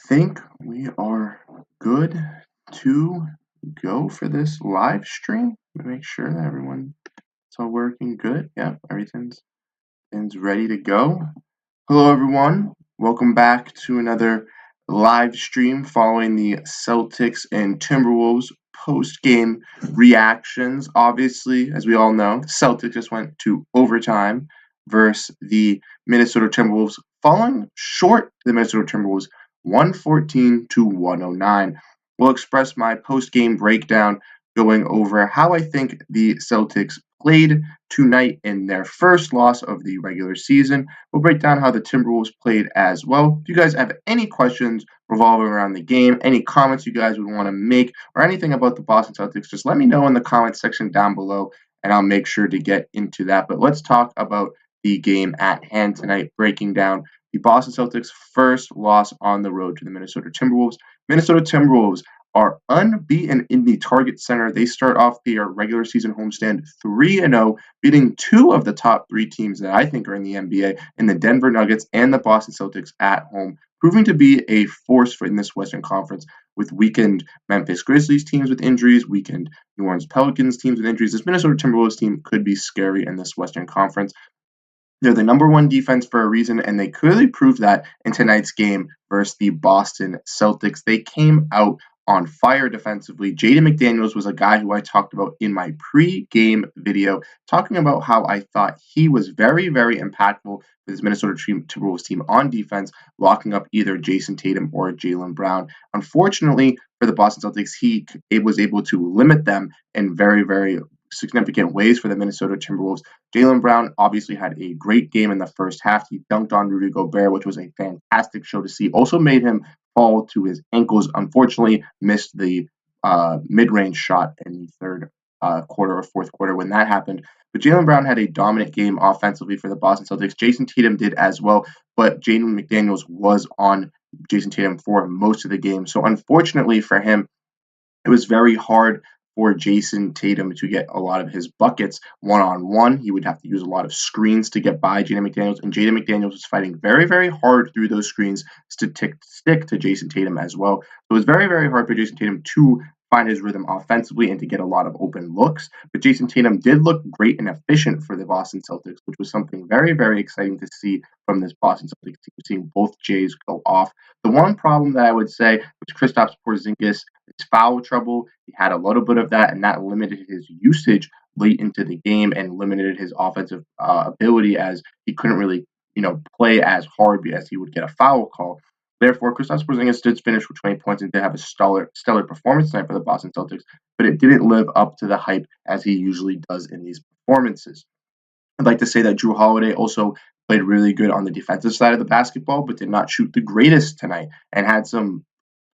Think we are good to go for this live stream. Make sure that it's all working good. Yeah, everything's ready to go. Hello, everyone. Welcome back to another live stream following the Celtics and Timberwolves post-game reactions. Obviously, as we all know, the Celtics just went to overtime versus the Minnesota Timberwolves, falling short to the Minnesota Timberwolves 114-109. We'll express my post-game breakdown going over how I think the Celtics played tonight in their first loss of the regular season. We'll break down how the Timberwolves played as well. If you guys have any questions revolving around the game, any comments you guys would want to make, or anything about the Boston Celtics, just let me know in the comments section down below, and I'll make sure to get into that. But let's talk about the game at hand tonight, breaking down the Boston Celtics' first loss on the road to the Minnesota Timberwolves. Minnesota Timberwolves are unbeaten in the Target Center. They start off their regular season homestand 3-0, beating two of the top three teams that I think are in the NBA, in the Denver Nuggets and the Boston Celtics at home, proving to be a force in this Western Conference with weakened Memphis Grizzlies teams with injuries, weakened New Orleans Pelicans teams with injuries. This Minnesota Timberwolves team could be scary in this Western Conference. They're the number one defense for a reason, and they clearly proved that in tonight's game versus the Boston Celtics. They came out on fire defensively. Jaden McDaniels was a guy who I talked about in my pre-game video, talking about how I thought he was very, very impactful for this Minnesota Timberwolves team on defense, locking up either Jason Tatum or Jaylen Brown. Unfortunately for the Boston Celtics, he was able to limit them in very, very significant ways for the Minnesota Timberwolves. Jaylen Brown obviously had a great game in the first half. He dunked on Rudy Gobert, which was a fantastic show to see. Also made him fall to his ankles. Unfortunately, missed the mid-range shot in the third quarter or fourth quarter when that happened. But Jaylen Brown had a dominant game offensively for the Boston Celtics. Jason Tatum did as well, but Jaden McDaniels was on Jason Tatum for most of the game. So unfortunately for him, it was very hard for Jason Tatum to get a lot of his buckets one-on-one. He would have to use a lot of screens to get by Jaden McDaniels, and Jaden McDaniels was fighting very, very hard through those screens to stick to Jason Tatum as well. So it was very, very hard for Jason Tatum to find his rhythm offensively and to get a lot of open looks. But Jason Tatum did look great and efficient for the Boston Celtics, which was something very, very exciting to see from this Boston Celtics team, seeing both Jays go off. The one problem that I would say was Kristaps Porzingis. His foul trouble, he had a little bit of that, and that limited his usage late into the game and limited his offensive ability, as he couldn't really, play as hard as he would get a foul call. Therefore, Kristaps Porzingis did finish with 20 points and did have a stellar performance tonight for the Boston Celtics, but it didn't live up to the hype as he usually does in these performances. I'd like to say that Jrue Holiday also played really good on the defensive side of the basketball, but did not shoot the greatest tonight and had some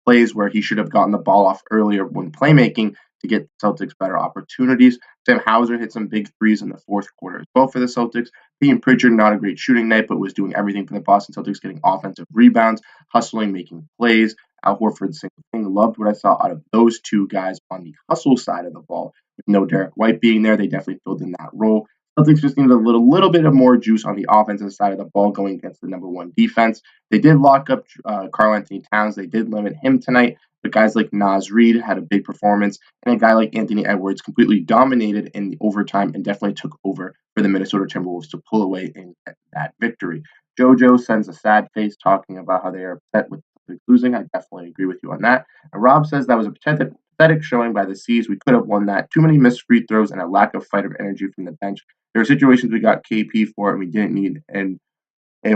plays where he should have gotten the ball off earlier when playmaking to get the Celtics better opportunities. Sam Hauser hit some big threes in the fourth quarter as well for the Celtics. Peyton Pritchard, not a great shooting night, but was doing everything for the Boston Celtics, getting offensive rebounds, hustling, making plays. Al Horford, same thing. Loved what I saw out of those two guys on the hustle side of the ball. With no Derek White being there, they definitely filled in that role. Celtics just needed a little bit of more juice on the offensive side of the ball going against the number one defense. They did lock up Karl-Anthony Towns. They did limit him tonight. But guys like Naz Reid had a big performance, and a guy like Anthony Edwards completely dominated in the overtime and definitely took over for the Minnesota Timberwolves to pull away in that victory. JoJo sends a sad face talking about how they are upset with losing. I definitely agree with you on that. And Rob says that was a pathetic showing by the C's. We could have won that. Too many missed free throws and a lack of fight of energy from the bench. There are situations we got KP for and we didn't need, and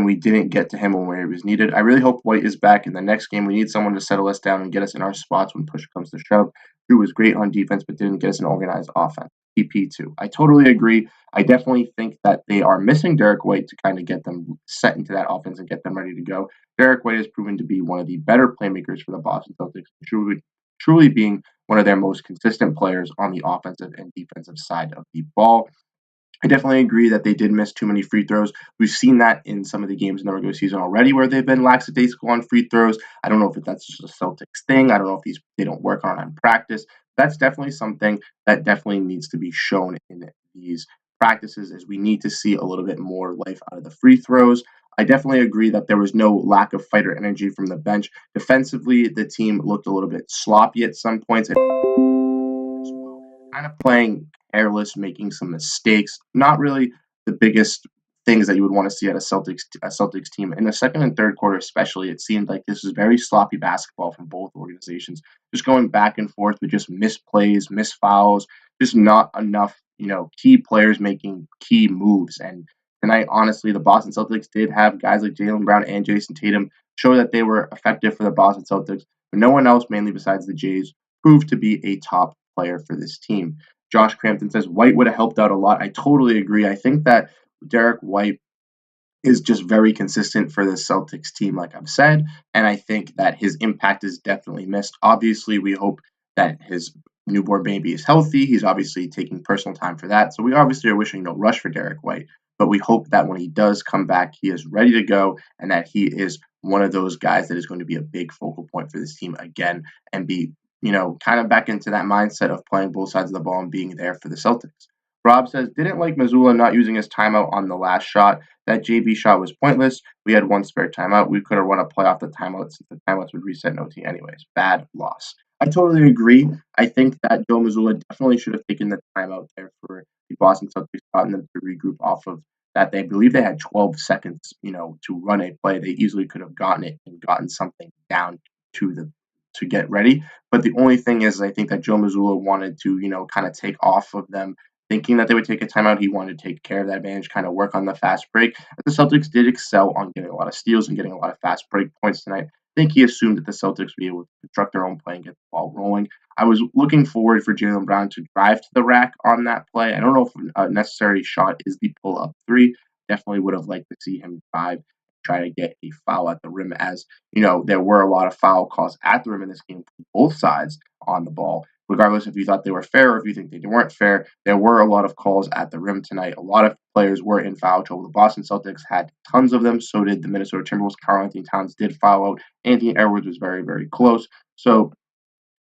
we didn't get to him when he was needed. I really hope White is back in the next game. We need someone to settle us down and get us in our spots when push comes to shove. Drew was great on defense, but didn't get us an organized offense. PP2. I totally agree. I definitely think that they are missing Derek White to kind of get them set into that offense and get them ready to go. Derek White has proven to be one of the better playmakers for the Boston Celtics, truly being one of their most consistent players on the offensive and defensive side of the ball. I definitely agree that they did miss too many free throws. We've seen that in some of the games in the regular season already where they've been lackadaisical on free throws. I don't know if that's just a Celtics thing. I don't know if they don't work on it in practice. That's definitely something that definitely needs to be shown in these practices, as we need to see a little bit more life out of the free throws. I definitely agree that there was no lack of fighter energy from the bench. Defensively, the team looked a little bit sloppy at some points as well, kind of playing careless, making some mistakes. Not really the biggest things that you would want to see at a Celtics team. In the second and third quarter, especially, it seemed like this was very sloppy basketball from both organizations, just going back and forth with just missed plays, missed fouls, just not enough, key players making key moves. And tonight, honestly, the Boston Celtics did have guys like Jaylen Brown and Jason Tatum show that they were effective for the Boston Celtics, but no one else, mainly besides the Jays, proved to be a top player for this team. Josh Crampton says White would have helped out a lot. I totally agree. I think that Derek White is just very consistent for the Celtics team, like I've said, and I think that his impact is definitely missed. Obviously, we hope that his newborn baby is healthy. He's obviously taking personal time for that, so we obviously are wishing no rush for Derek White, but we hope that when he does come back, he is ready to go and that he is one of those guys that is going to be a big focal point for this team again and be, kind of back into that mindset of playing both sides of the ball and being there for the Celtics. Rob says, didn't like Missoula not using his timeout on the last shot. That JB shot was pointless. We had one spare timeout. We could have run a play off the timeout since the timeouts would reset in OT anyways. Bad loss. I totally agree. I think that Joe Missoula definitely should have taken the timeout there for the Boston Celtics, gotten them to regroup off of that. They believe they had 12 seconds, to run a play. They easily could have gotten it and gotten something down to get ready. But the only thing is, I think that Joe Missoula wanted to, kind of take off of them thinking that they would take a timeout. He wanted to take care of that advantage, kind of work on the fast break. The Celtics did excel on getting a lot of steals and getting a lot of fast break points tonight. I think he assumed that the Celtics would be able to construct their own play and get the ball rolling. I was looking forward for Jaylen Brown to drive to the rack on that play. I don't know if a necessary shot is the pull-up three. Definitely would have liked to see him drive, try to get a foul at the rim, as there were a lot of foul calls at the rim in this game from both sides on the ball. Regardless if you thought they were fair or if you think they weren't fair, there were a lot of calls at the rim tonight. A lot of players were in foul trouble. The Boston Celtics had tons of them. So did the Minnesota Timberwolves. Karl-Anthony Towns did foul out. Anthony Edwards was very, very close. So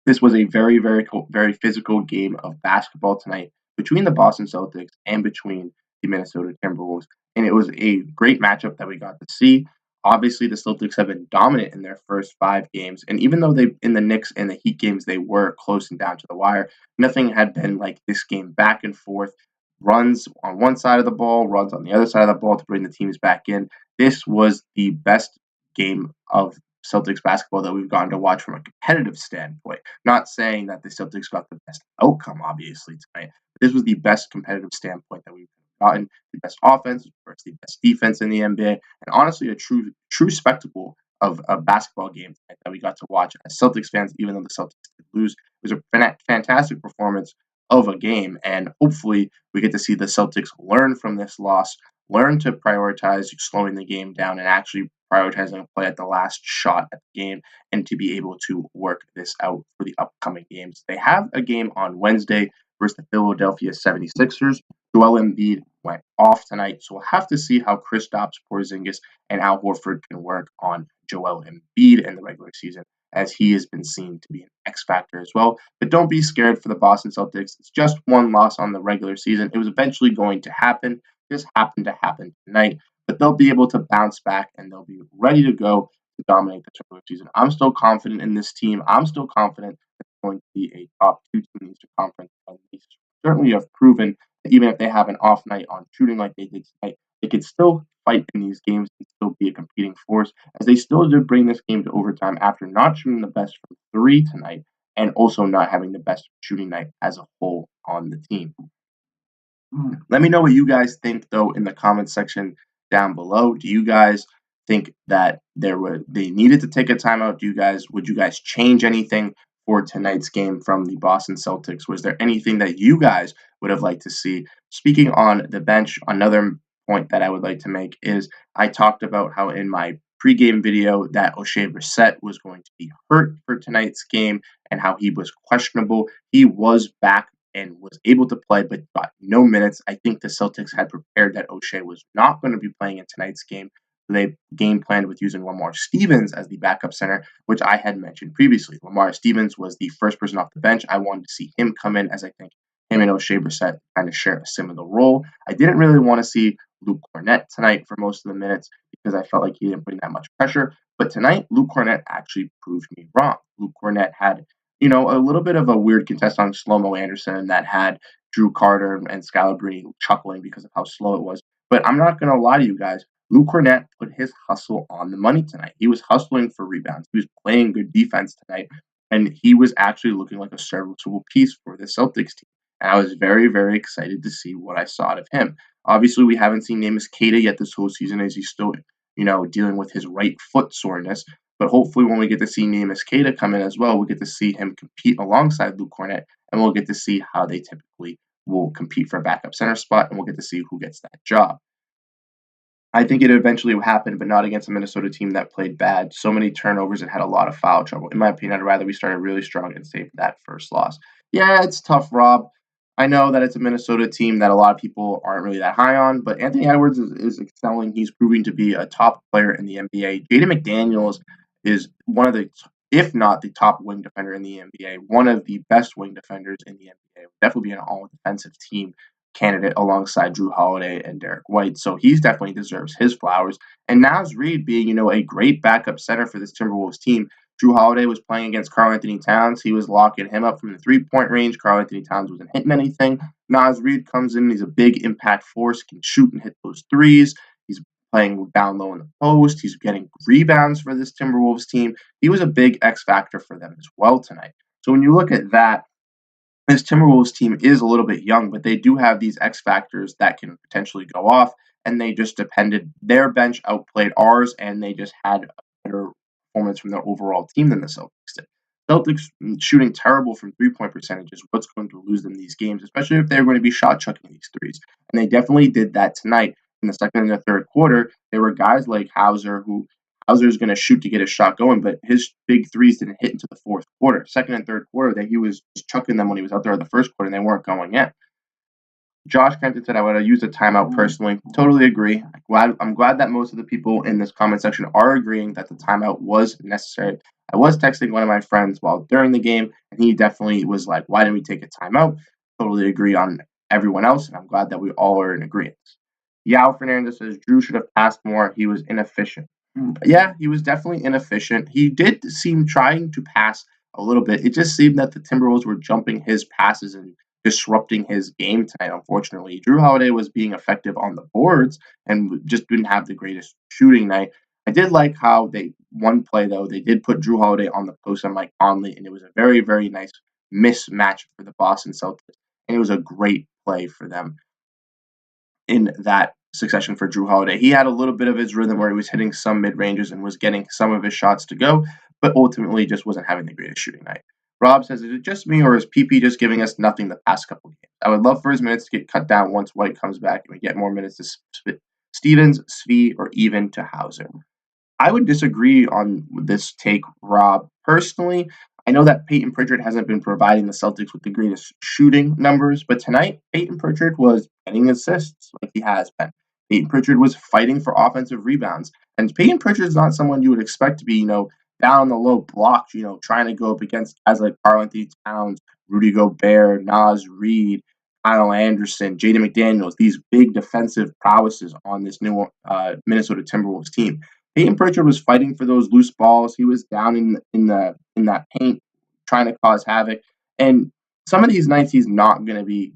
this was a very, very, very physical game of basketball tonight between the Boston Celtics and between the Minnesota Timberwolves. And it was a great matchup that we got to see. Obviously, the Celtics have been dominant in their first 5 games. And even though in the Knicks and the Heat games, they were close and down to the wire, nothing had been like this game, back and forth, runs on one side of the ball, runs on the other side of the ball to bring the teams back in. This was the best game of Celtics basketball that we've gotten to watch from a competitive standpoint. Not saying that the Celtics got the best outcome, obviously, tonight. But this was the best competitive standpoint that we've gotten. The best offense, of course, the best defense in the NBA, and honestly, a true spectacle of a basketball game that we got to watch as Celtics fans, even though the Celtics did lose. It was a fantastic performance of a game, and hopefully we get to see the Celtics learn from this loss, learn to prioritize slowing the game down and actually prioritizing a play at the last shot at the game, and to be able to work this out for the upcoming games. They have a game on Wednesday versus the Philadelphia 76ers. Joel Embiid went off tonight, so we'll have to see how Kristaps Porzingis and Al Horford can work on Joel Embiid in the regular season, as he has been seen to be an X factor as well. But don't be scared for the Boston Celtics. It's just one loss on the regular season. It was eventually going to happen. This happened to happen tonight, but they'll be able to bounce back and they'll be ready to go to dominate the regular season. I'm still confident in this team. I'm still confident that it's going to be a top 2 team in the Eastern Conference. And they certainly have proven that even if they have an off night on shooting like they did tonight, they could still fight in these games and still be a competing force, as they still did bring this game to overtime after not shooting the best from 3 tonight and also not having the best shooting night as a whole on the team. Let me know what you guys think, though, in the comments section down below. Do you guys think that they needed to take a timeout? Would you guys change anything for tonight's game from the Boston Celtics? Was there anything that you guys would have liked to see? Speaking on the bench, another point that I would like to make is I talked about how in my pregame video that O'Shea Brissett was going to be hurt for tonight's game and how he was questionable. He was back and was able to play but got no minutes. I think the Celtics had prepared that O'Shea was not going to be playing in tonight's game. They game planned with using Lamar Stevens as the backup center, which I had mentioned previously. Lamar Stevens was the first person off the bench. I wanted to see him come in, as I think him and O'Shea Brissett kind of share a similar role. I didn't really want to see Luke Cornett tonight for most of the minutes because I felt like he didn't bring that much pressure. But tonight, Luke Cornett actually proved me wrong. Luke Cornett had, a little bit of a weird contest on Shlomo Anderson that had Drew Carter and Scalabrine chuckling because of how slow it was. But I'm not going to lie to you guys. Luke Cornett put his hustle on the money tonight. He was hustling for rebounds. He was playing good defense tonight, and he was actually looking like a serviceable piece for the Celtics team. And I was very, very excited to see what I saw out of him. Obviously, we haven't seen Neemias Queta yet this whole season, as he's still, dealing with his right foot soreness. But hopefully, when we get to see Neemias Queta come in as well, we'll get to see him compete alongside Luke Cornett, and we'll get to see how they typically will compete for a backup center spot, and we'll get to see who gets that job. I think it eventually will happen, but not against a Minnesota team that played bad. So many turnovers and had a lot of foul trouble. In my opinion, I'd rather we started really strong and saved that first loss. Yeah, it's tough, Rob. I know that it's a Minnesota team that a lot of people aren't really that high on, but Anthony Edwards is excelling. He's proving to be a top player in the NBA. Jaden McDaniels is one of the, if not the top wing defender in the NBA, one of the best wing defenders in the NBA. Definitely be an all defensive team candidate alongside Drew Holiday and Derek White. So he's definitely deserves his flowers. And Naz Reid being, a great backup center for this Timberwolves team. Drew Holiday was playing against Karl-Anthony Towns. He was locking him up from the three-point range. Karl-Anthony Towns wasn't hitting anything. Naz Reid comes in. He's a big impact force, can shoot and hit those threes. He's playing down low in the post. He's getting rebounds for this Timberwolves team. He was a big X factor for them as well tonight. So when you look at that, this Timberwolves team is a little bit young, but they do have these X factors that can potentially go off, and they just depended. Their bench outplayed ours, and they just had a better performance from their overall team than the Celtics did. Celtics shooting terrible from three-point percentages. What's going to lose them these games, especially if they're going to be shot chucking these threes? And they definitely did that tonight. In the second and the third quarter, there were guys like Hauser's going to shoot to get his shot going, but his big threes didn't hit into the fourth quarter. Second and third quarter, that he was just chucking them when he was out there in the first quarter, and they weren't going in. Josh Kempton said I would have used a timeout personally. Totally agree. I'm glad that most of the people in this comment section are agreeing that the timeout was necessary. I was texting one of my friends while during the game, and he definitely was like, why didn't we take a timeout? Totally agree on everyone else, and I'm glad that we all are in agreement. Yao Fernandez says Drew should have passed more. He was inefficient. Yeah, he was definitely inefficient. He did seem trying to pass a little bit. It just seemed that the Timberwolves were jumping his passes and disrupting his game tonight, unfortunately. Drew Holiday was being effective on the boards and just didn't have the greatest shooting night. I did like how one play, though, they did put Drew Holiday on the post on Mike Conley, and it was a very, very nice mismatch for the Boston Celtics. And it was a great play for them in that succession for Drew Holiday. He had a little bit of his rhythm where he was hitting some mid-ranges and was getting some of his shots to go, but ultimately just wasn't having the greatest shooting night. Rob says, is it just me or is PP just giving us nothing the past couple of games? I would love for his minutes to get cut down once White comes back and we get more minutes to Stevens, Svi, or even to Hauser. I would disagree on this take, Rob. Personally, I know that Peyton Pritchard hasn't been providing the Celtics with the greatest shooting numbers, but tonight, Peyton Pritchard was getting assists like he has been. Peyton Pritchard was fighting for offensive rebounds. And Peyton Pritchard is not someone you would expect to be, down the low blocked, trying to go up against guys like Karl-Anthony Towns, Rudy Gobert, Naz Reid, Kyle Anderson, Jaden McDaniels, these big defensive prowesses on this new Minnesota Timberwolves team. Peyton Pritchard was fighting for those loose balls. He was down in that paint, trying to cause havoc. And some of these nights, he's not going to be,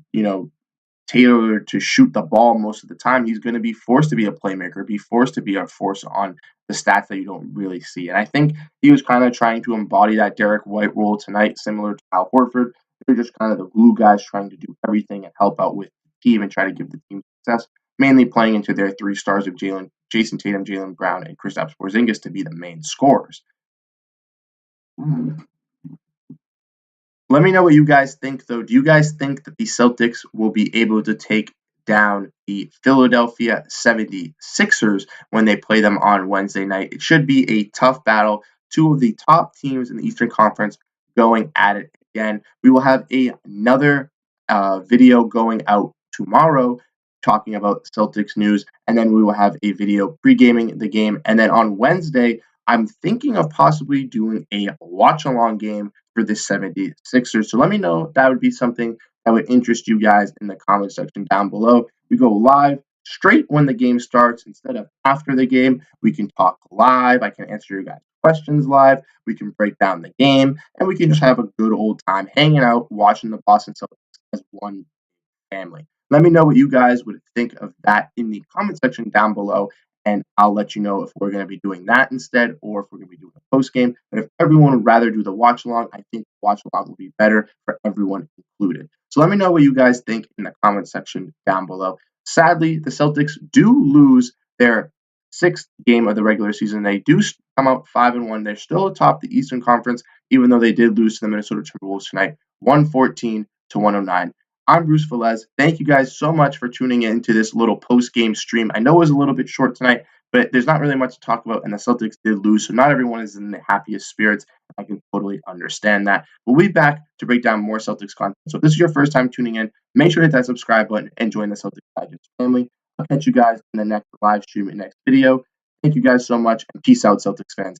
tailored to shoot the ball most of the time. He's going to be forced to be a playmaker, be forced to be a force on the stats that you don't really see. And I think he was kind of trying to embody that Derek White role tonight, similar to Al Horford. They're just kind of the glue guys trying to do everything and help out with the team and try to give the team success, mainly playing into their three stars of Jason Tatum, Jaylen Brown, and Kristaps Porzingis to be the main scorers. Let me know what you guys think, though. Do you guys think that the Celtics will be able to take down the Philadelphia 76ers when they play them on Wednesday night? It should be a tough battle. Two of the top teams in the Eastern Conference going at it again. We will have another video going out tomorrow talking about Celtics news, and then we will have a video pre-gaming the game. And then on Wednesday, I'm thinking of possibly doing a watch-along game for the 76ers. So let me know if that would be something that would interest you guys in the comment section down below. We go live straight when the game starts instead of after the game. We can talk live. I can answer your guys' questions live. We can break down the game, and we can just have a good old time hanging out, watching the Boston Celtics as one family. Let me know what you guys would think of that in the comment section down below, and I'll let you know if we're going to be doing that instead or if we're going to be doing a post game. But if everyone would rather do the watch along, I think watch along will be better for everyone included. So let me know what you guys think in the comment section down below. Sadly, the Celtics do lose their sixth game of the regular season. They do come out 5-1. They're still atop the Eastern Conference, even though they did lose to the Minnesota Timberwolves tonight, 114-109. I'm Bruce Velez. Thank you guys so much for tuning in to this little post-game stream. I know it was a little bit short tonight, but there's not really much to talk about, and the Celtics did lose, so not everyone is in the happiest spirits. I can totally understand that. We'll be back to break down more Celtics content. So if this is your first time tuning in, make sure to hit that subscribe button and join the Celtics Digest family. I'll catch you guys in the next live stream and next video. Thank you guys so much, and peace out, Celtics fans.